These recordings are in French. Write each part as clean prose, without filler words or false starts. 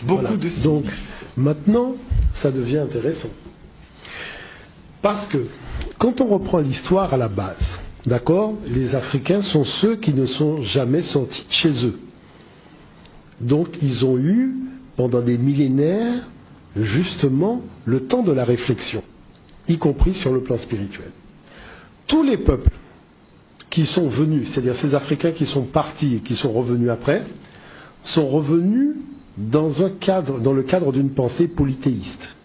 Beaucoup de signes. Donc, maintenant, ça devient intéressant. Parce que, quand on reprend l'histoire à la base, d'accord, les Africains sont ceux qui ne sont jamais sortis de chez eux. Donc, ils ont eu, pendant des millénaires, justement, le temps de la réflexion, y compris sur le plan spirituel. Tous les peuples qui sont venus, c'est-à-dire ces Africains qui sont partis et qui sont revenus après, sont revenus dans le cadre d'une pensée polythéiste.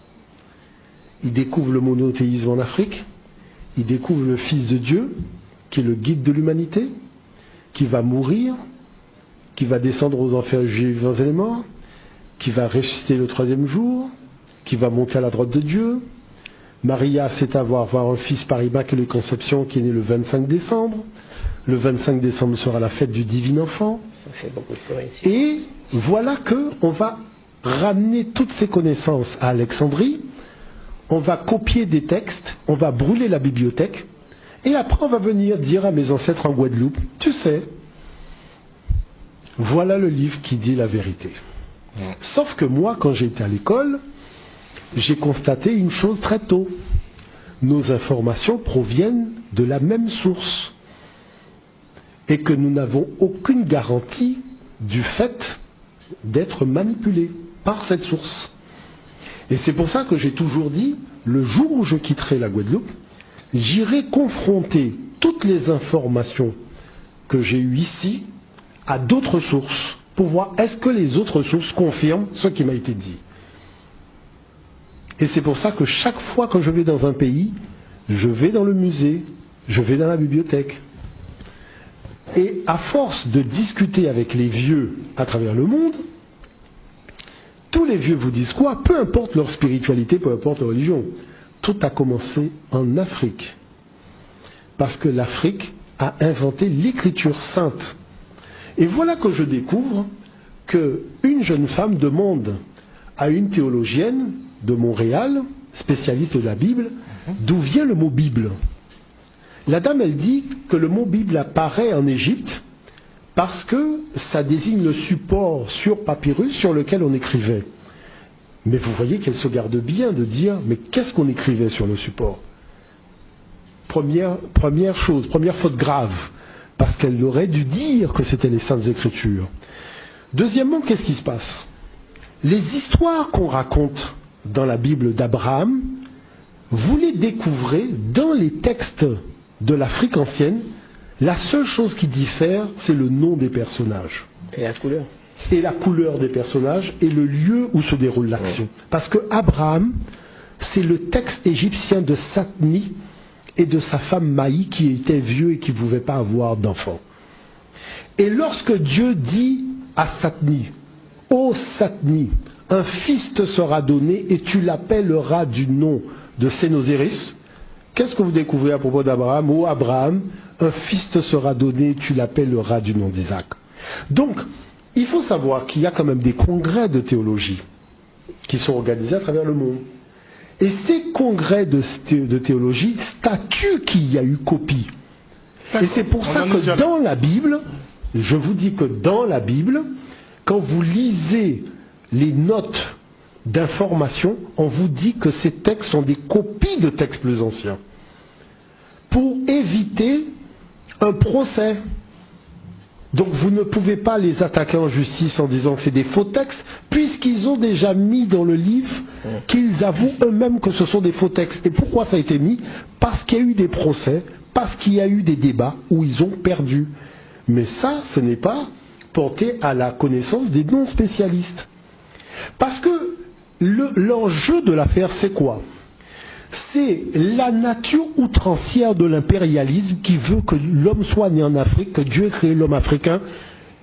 Ils découvrent le monothéisme en Afrique, ils découvrent le Fils de Dieu, qui est le guide de l'humanité, qui va mourir, qui va descendre aux enfers vivants et les morts, qui va ressusciter le troisième jour, qui va monter à la droite de Dieu. Maria sait avoir un fils par Immaculée Conception qui est né le 25 décembre. Le 25 décembre sera la fête du divin enfant. Ça fait beaucoup de coïncidences. Et voilà qu'on va ramener toutes ces connaissances à Alexandrie, on va copier des textes, on va brûler la bibliothèque, et après on va venir dire à mes ancêtres en Guadeloupe, tu sais, voilà le livre qui dit la vérité. Sauf que moi, quand j'étais à l'école, j'ai constaté une chose très tôt. Nos informations proviennent de la même source. Et que nous n'avons aucune garantie du fait d'être manipulés par cette source. Et c'est pour ça que j'ai toujours dit, le jour où je quitterai la Guadeloupe, j'irai confronter toutes les informations que j'ai eues ici à d'autres sources, pour voir est-ce que les autres sources confirment ce qui m'a été dit. Et c'est pour ça que chaque fois que je vais dans un pays, je vais dans le musée, je vais dans la bibliothèque. Et à force de discuter avec les vieux à travers le monde, tous les vieux vous disent quoi? Peu importe leur spiritualité, peu importe leur religion. Tout a commencé en Afrique. Parce que l'Afrique a inventé l'écriture sainte. Et voilà que je découvre qu'une jeune femme demande à une théologienne de Montréal, spécialiste de la Bible, d'où vient le mot Bible. La dame, elle dit que le mot Bible apparaît en Égypte parce que ça désigne le support sur papyrus sur lequel on écrivait. Mais vous voyez qu'elle se garde bien de dire, mais qu'est-ce qu'on écrivait sur le support? Première chose, première faute grave, parce qu'elle aurait dû dire que c'était les Saintes Écritures. Deuxièmement, qu'est-ce qui se passe? Les histoires qu'on raconte dans la Bible d'Abraham, vous les découvrez dans les textes de l'Afrique ancienne. La seule chose qui diffère, c'est le nom des personnages. Et la couleur. Et la couleur des personnages et le lieu où se déroule l'action. Parce que Abraham, c'est le texte égyptien de Satni et de sa femme Maï qui était vieux et qui ne pouvait pas avoir d'enfant. Et lorsque Dieu dit à Satni, « Ô Satni, un fils te sera donné et tu l'appelleras du nom de Sénosiris », qu'est-ce que vous découvrez à propos d'Abraham? « Ô Abraham, un fils te sera donné et tu l'appelleras du nom d'Isaac ». Donc, il faut savoir qu'il y a quand même des congrès de théologie qui sont organisés à travers le monde. Et ces congrès de théologie statuent qu'il y a eu copie. Et c'est pour ça que dans la Bible, je vous dis que dans la Bible, quand vous lisez les notes d'information, on vous dit que ces textes sont des copies de textes plus anciens. Pour éviter un procès. Donc vous ne pouvez pas les attaquer en justice en disant que c'est des faux textes, puisqu'ils ont déjà mis dans le livre qu'ils avouent eux-mêmes que ce sont des faux textes. Et pourquoi ça a été mis? Parce qu'il y a eu des procès, parce qu'il y a eu des débats où ils ont perdu. Mais ça, ce n'est pas porté à la connaissance des non-spécialistes. Parce que l'enjeu de l'affaire, c'est quoi? C'est la nature outrancière de l'impérialisme qui veut que l'homme soit né en Afrique, que Dieu ait créé l'homme africain,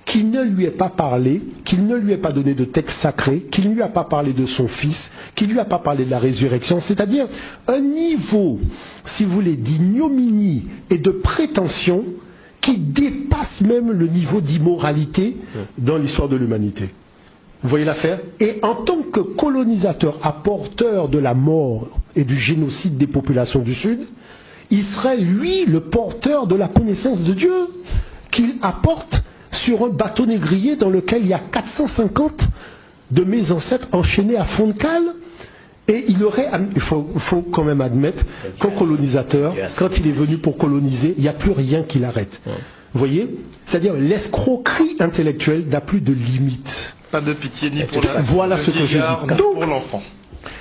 qu'il ne lui ait pas parlé, qu'il ne lui ait pas donné de texte sacré, qu'il ne lui a pas parlé de son fils, qu'il ne lui a pas parlé de la résurrection, c'est-à-dire un niveau, si vous voulez, d'ignominie et de prétention qui dépasse même le niveau d'immoralité dans l'histoire de l'humanité. Vous voyez l'affaire? Et en tant que colonisateur apporteur de la mort et du génocide des populations du Sud, il serait, lui, le porteur de la connaissance de Dieu qu'il apporte sur un bateau négrier dans lequel il y a 450 de mes ancêtres enchaînés à fond de cale. Et il faut quand même admettre qu'un colonisateur, quand il est venu pour coloniser, il n'y a plus rien qui l'arrête. Vous voyez? C'est-à-dire l'escroquerie intellectuelle n'a plus de limite. Pas de pitié ni pour la voilà ce que je dis. Donc, pour l'enfant.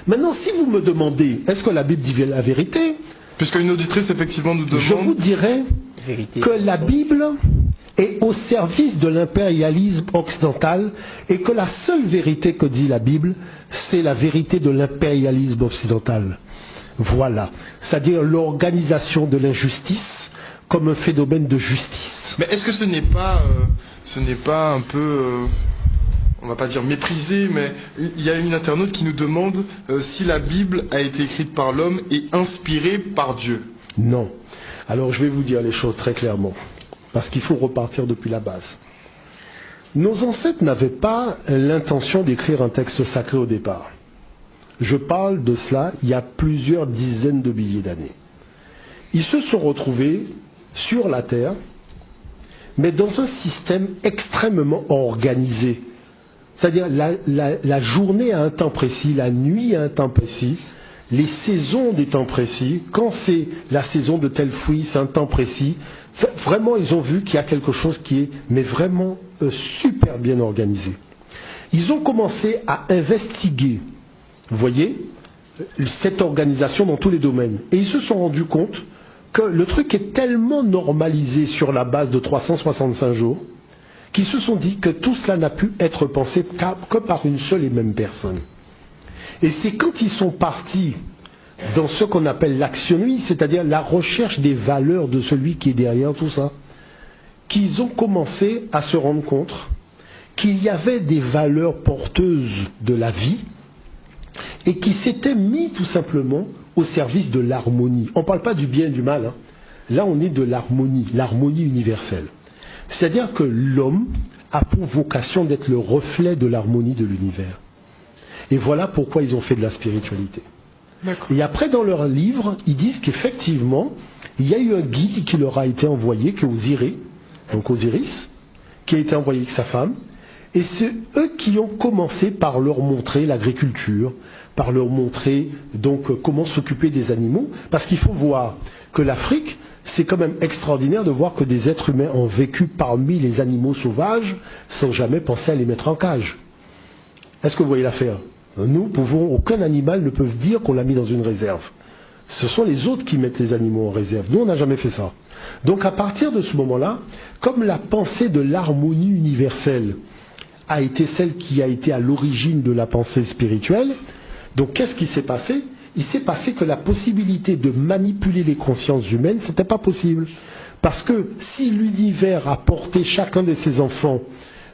Maintenant, si vous me demandez, est-ce que la Bible dit la vérité? Puisqu'une auditrice, effectivement, nous demande... Je vous dirais que la Bible est au service de l'impérialisme occidental et que la seule vérité que dit la Bible, c'est la vérité de l'impérialisme occidental. Voilà. C'est-à-dire l'organisation de l'injustice comme un phénomène de justice. Mais est-ce que ce n'est pas un peu... on va pas dire méprisé, mais il y a une internaute qui nous demande si la Bible a été écrite par l'homme et inspirée par Dieu. Non. Alors je vais vous dire les choses très clairement, parce qu'il faut repartir depuis la base. Nos ancêtres n'avaient pas l'intention d'écrire un texte sacré au départ. Je parle de cela il y a plusieurs dizaines de milliers d'années. Ils se sont retrouvés sur la terre, mais dans un système extrêmement organisé. C'est-à-dire la journée à un temps précis, la nuit à un temps précis, les saisons des temps précis, quand c'est la saison de tel fruit, c'est un temps précis. Vraiment, ils ont vu qu'il y a quelque chose qui est mais vraiment super bien organisé. Ils ont commencé à investiguer, vous voyez, cette organisation dans tous les domaines. Et ils se sont rendus compte que le truc est tellement normalisé sur la base de 365 jours, qui se sont dit que tout cela n'a pu être pensé que par une seule et même personne. Et c'est quand ils sont partis dans ce qu'on appelle l'actionnisme, c'est-à-dire la recherche des valeurs de celui qui est derrière tout ça, qu'ils ont commencé à se rendre compte qu'il y avait des valeurs porteuses de la vie et qui s'étaient mis tout simplement au service de l'harmonie. On ne parle pas du bien et du mal, hein. Là on est de l'harmonie universelle. C'est-à-dire que l'homme a pour vocation d'être le reflet de l'harmonie de l'univers. Et voilà pourquoi ils ont fait de la spiritualité. Et après, dans leur livre, ils disent qu'effectivement, il y a eu un guide qui leur a été envoyé, qui est Osiris, donc Osiris, qui a été envoyé avec sa femme. Et c'est eux qui ont commencé par leur montrer l'agriculture, par leur montrer donc comment s'occuper des animaux. Parce qu'il faut voir que l'Afrique, c'est quand même extraordinaire de voir que des êtres humains ont vécu parmi les animaux sauvages sans jamais penser à les mettre en cage. Est-ce que vous voyez l'affaire? Nous pouvons, aucun animal ne peut dire qu'on l'a mis dans une réserve. Ce sont les autres qui mettent les animaux en réserve. Nous, on n'a jamais fait ça. Donc à partir de ce moment-là, comme la pensée de l'harmonie universelle a été celle qui a été à l'origine de la pensée spirituelle, donc qu'est-ce qui s'est passé? Il s'est passé que la possibilité de manipuler les consciences humaines, ce n'était pas possible. Parce que si l'univers a porté chacun de ses enfants,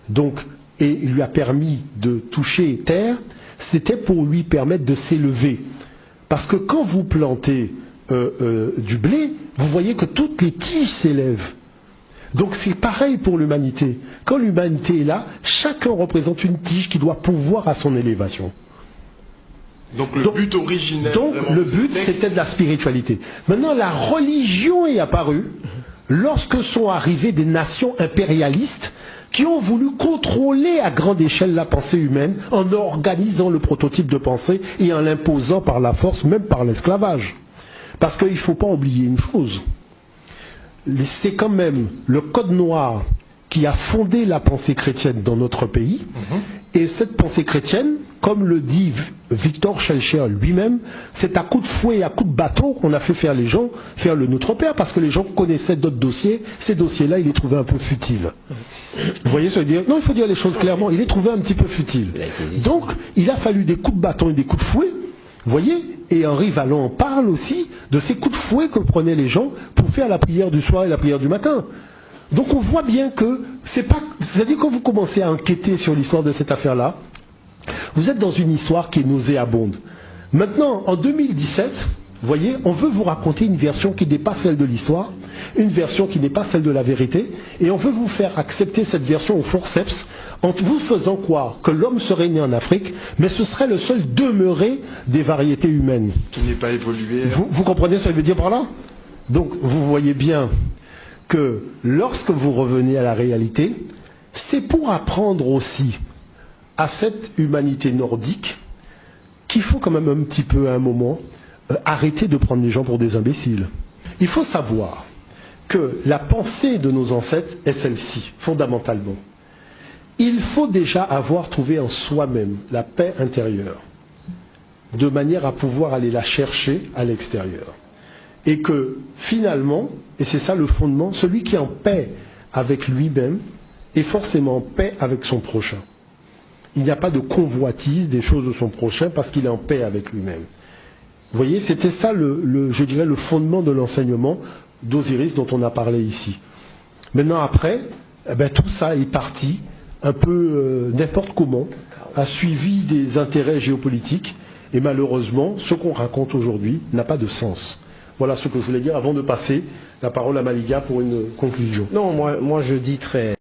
donc, et lui a permis de toucher terre, c'était pour lui permettre de s'élever. Parce que quand vous plantez du blé, vous voyez que toutes les tiges s'élèvent. Donc c'est pareil pour l'humanité. Quand l'humanité est là, chacun représente une tige qui doit pourvoir à son élévation. Donc le but originel. Donc le but c'était de la spiritualité. Maintenant la religion est apparue lorsque sont arrivées des nations impérialistes qui ont voulu contrôler à grande échelle la pensée humaine en organisant le prototype de pensée et en l'imposant par la force, même par l'esclavage. Parce qu'il ne faut pas oublier une chose. C'est quand même le code noir qui a fondé la pensée chrétienne dans notre pays. Et cette pensée chrétienne, comme le dit Victor Schellcher lui-même, c'est à coup de fouet et à coup de bateau qu'on a fait faire les gens faire le Notre Père, parce que les gens connaissaient d'autres dossiers. Ces dossiers-là, il les trouvait un peu futiles. Vous voyez ce que je veux dire? Non, il faut dire les choses clairement. Il les trouvait un petit peu futiles. Donc, il a fallu des coups de bâton et des coups de fouet. Vous voyez? Et Henri Vallon parle aussi de ces coups de fouet que prenaient les gens pour faire la prière du soir et la prière du matin. Donc on voit bien que c'est pas... C'est-à-dire quand vous commencez à enquêter sur l'histoire de cette affaire-là, vous êtes dans une histoire qui est nauséabonde. Maintenant, en 2017, vous voyez, on veut vous raconter une version qui n'est pas celle de l'histoire, une version qui n'est pas celle de la vérité, et on veut vous faire accepter cette version au forceps, en vous faisant croire que l'homme serait né en Afrique, mais ce serait le seul demeuré des variétés humaines. Qui n'est pas évolué. Vous comprenez ce que je veux dire par là? Donc, vous voyez bien que lorsque vous revenez à la réalité, c'est pour apprendre aussi à cette humanité nordique qu'il faut quand même un petit peu à un moment arrêter de prendre les gens pour des imbéciles. Il faut savoir que la pensée de nos ancêtres est celle-ci, fondamentalement. Il faut déjà avoir trouvé en soi-même la paix intérieure, de manière à pouvoir aller la chercher à l'extérieur. Et que finalement, et c'est ça le fondement, celui qui est en paix avec lui-même est forcément en paix avec son prochain. Il n'y a pas de convoitise des choses de son prochain parce qu'il est en paix avec lui-même. Vous voyez, c'était ça, je dirais, le fondement de l'enseignement d'Osiris dont on a parlé ici. Maintenant, après, tout ça est parti un peu n'importe comment, a suivi des intérêts géopolitiques, et malheureusement, ce qu'on raconte aujourd'hui n'a pas de sens. Voilà ce que je voulais dire avant de passer la parole à Maliga pour une conclusion. Non, moi je dis très...